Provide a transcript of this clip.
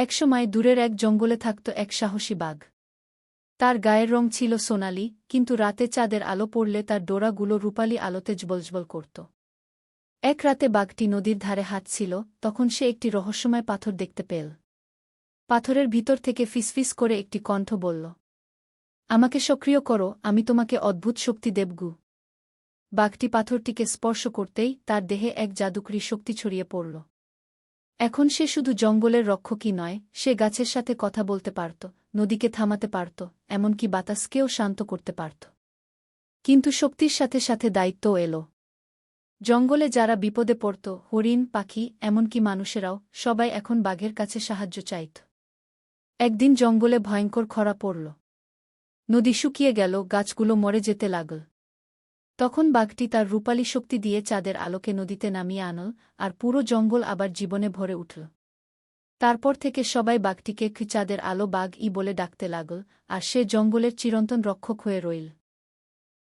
একসময় দূরের এক জঙ্গলে থাকত এক সাহসী বাঘ। তার গায়ের রং ছিল সোনালি, কিন্তু রাতে চাঁদের আলো পড়লে তার ডোরাগুলো রূপালি আলোতে জ্বলজ্বল করত। এক রাতে বাঘটি নদীর ধারে হাঁটছিল, তখন সে একটি রহস্যময় পাথর দেখতে পেল। পাথরের ভিতর থেকে ফিসফিস করে একটি কণ্ঠ বলল, আমাকে সক্রিয় করো, আমি তোমাকে অদ্ভুত শক্তি দেবগু। বাঘটি পাথরটিকে স্পর্শ করতেই তার দেহে এক জাদুকরী শক্তি ছড়িয়ে পড়ল। এখন সে শুধু জঙ্গলের রক্ষকই নয়, সে গাছের সাথে কথা বলতে পারত, নদীকে থামাতে পারত, এমনকি বাতাসকেও শান্ত করতে পারত। কিন্তু শক্তির সাথে সাথে দায়িত্বও এল। জঙ্গলে যারা বিপদে পড়ত, হরিণ, পাখি, এমনকি মানুষেরাও, সবাই এখন বাঘের কাছে সাহায্য চাইত। একদিন জঙ্গলে ভয়ঙ্কর খরা পড়ল। নদী শুকিয়ে গেল, গাছগুলো মরে যেতে লাগল। তখন বাঘটি তার রূপালী শক্তি দিয়ে চাঁদের আলোকে নদীতে নামিয়ে আনল, আর পুরো জঙ্গল আবার জীবনে ভরে উঠল। তারপর থেকে সবাই বাঘটিকে চাঁদের আলো বাঘ-ই বলে ডাকতে লাগল, আর সে জঙ্গলের চিরন্তন রক্ষক হয়ে রইল।